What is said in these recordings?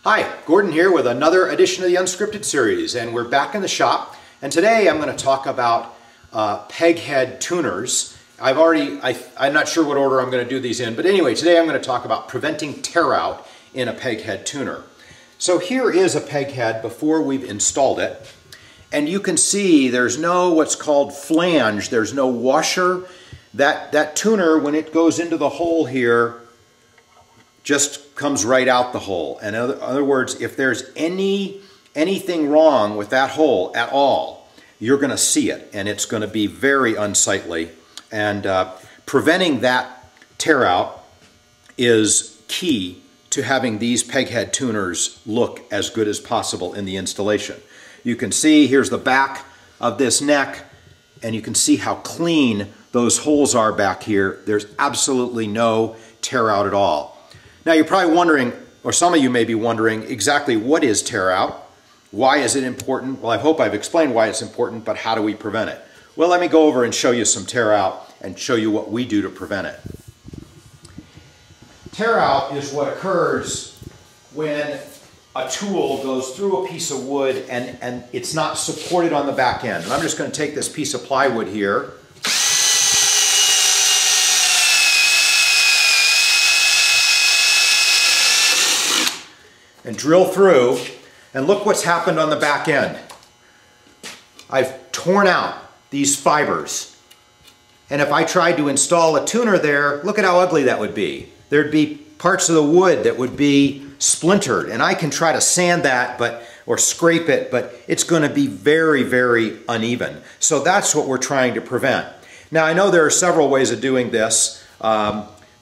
Hi, Gordon here with another edition of the Unscripted Series, and we're back in the shop. And today I'm going to talk about peghead tuners. I'm not sure what order I'm going to do these in, but anyway, today I'm going to talk about preventing tear out in a peghead tuner. So here is a peghead before we've installed it, and you can see there's no what's called flange, there's no washer. That tuner, when it goes into the hole here, just comes right out the hole. And in other words, if there's anything wrong with that hole at all, you're going to see it, and it's going to be very unsightly. And preventing that tear out is key to having these peghead tuners look as good as possible in the installation. You can see here's the back of this neck, and you can see how clean those holes are back here. There's absolutely no tear out at all. Now you're probably wondering, or some of you may be wondering, exactly what is tear out? Why is it important? Well, I hope I've explained why it's important, but how do we prevent it? Well, let me go over and show you some tear out and show you what we do to prevent it. Tear out is what occurs when a tool goes through a piece of wood and it's not supported on the back end. And I'm just going to take this piece of plywood here, and drill through, and look what's happened on the back end. I've torn out these fibers, and if I tried to install a tuner there, look at how ugly that would be. There'd be parts of the wood that would be splintered, and I can try to sand that or scrape it, but it's going to be very, very uneven. So that's what we're trying to prevent. Now I know there are several ways of doing this,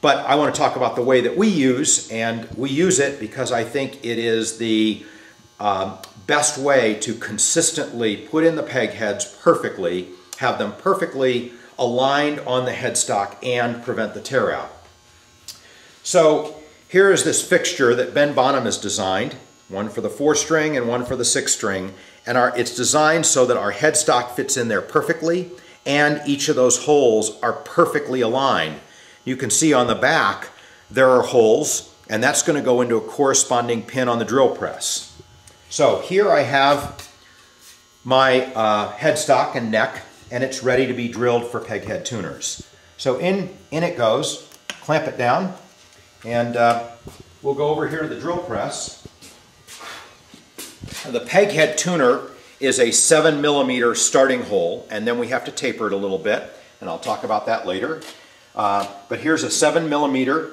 but I want to talk about the way that we use, and we use it because I think it is the best way to consistently put in the peg heads perfectly, have them perfectly aligned on the headstock, and prevent the tear out. So here is this fixture that Ben Bonham has designed, one for the 4-string and one for the 6-string, and it's designed so that our headstock fits in there perfectly, and each of those holes are perfectly aligned. You can see on the back there are holes, and that's going to go into a corresponding pin on the drill press. So here I have my headstock and neck, and it's ready to be drilled for peghead tuners. So in it goes, clamp it down, and we'll go over here to the drill press. The peghead tuner is a 7mm starting hole, and then we have to taper it a little bit, and I'll talk about that later. But here's a 7mm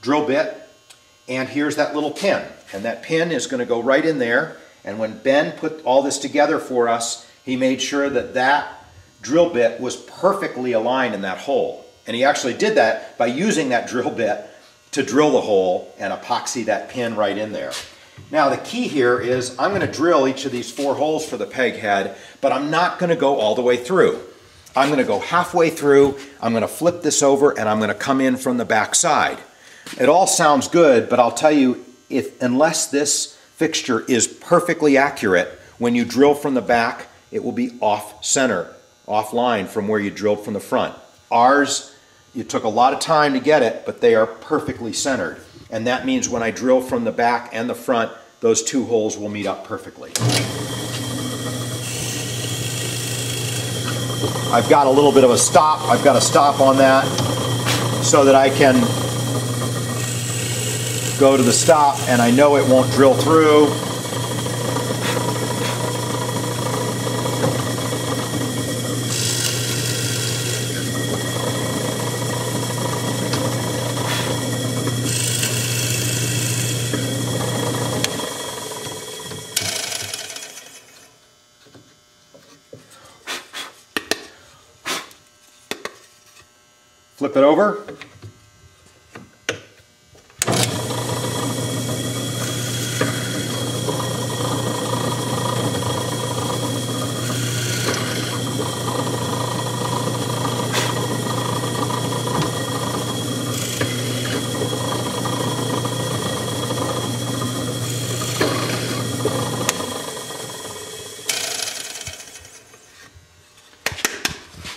drill bit, and here's that little pin. And that pin is going to go right in there. And when Ben put all this together for us, he made sure that that drill bit was perfectly aligned in that hole. And he actually did that by using that drill bit to drill the hole and epoxy that pin right in there. Now the key here is I'm going to drill each of these 4 holes for the peg head, but I'm not going to go all the way through. I'm going to go halfway through, I'm going to flip this over, and I'm going to come in from the back side. It all sounds good, but I'll tell you, unless this fixture is perfectly accurate, when you drill from the back, it will be off-center, off-line from where you drilled from the front. Ours, it took a lot of time to get it, but they are perfectly centered. And that means when I drill from the back and the front, those 2 holes will meet up perfectly. I've got a little bit of a stop. I've got a stop on that so that I can go to the stop and I know it won't drill through. Flip it over.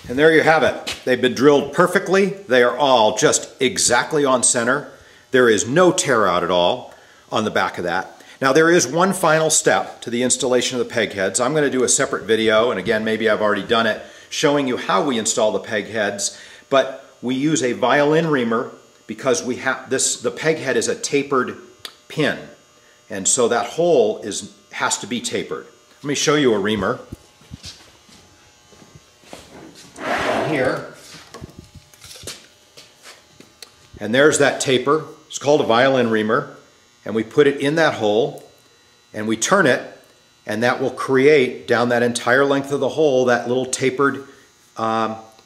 And there you have it. They've been drilled perfectly. They are all just exactly on center. There is no tear out at all on the back of that. Now there is one final step to the installation of the peg heads. I'm going to do a separate video, and again, maybe I've already done it, showing you how we install the peg heads, but we use a violin reamer because we have the peg head is a tapered pin, and so that hole has to be tapered. Let me show you a reamer. Here, and there's that taper. It's called a violin reamer, and we put it in that hole and we turn it, and that will create down that entire length of the hole that little tapered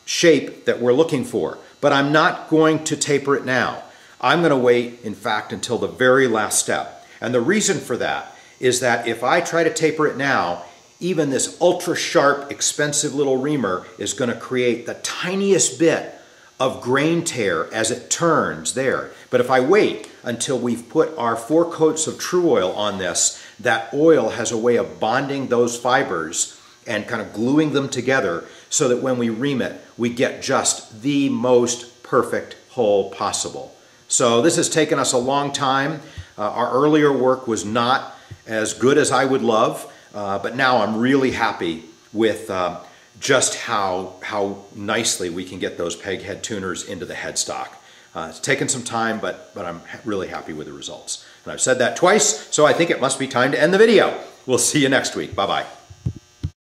shape that we're looking for. But I'm not going to taper it now. I'm going to wait, in fact, until the very last step. And the reason for that is that if I try to taper it now, even this ultra sharp, expensive little reamer is going to create the tiniest bit of grain tear as it turns there. But if I wait until we've put our 4 coats of True Oil on this, that oil has a way of bonding those fibers and kind of gluing them together so that when we ream it, we get just the most perfect hole possible. So this has taken us a long time. Our earlier work was not as good as I would love, but now I'm really happy with just how nicely we can get those peg head tuners into the headstock. It's taken some time, but I'm really happy with the results. And I've said that twice, so I think it must be time to end the video. We'll see you next week. Bye-bye.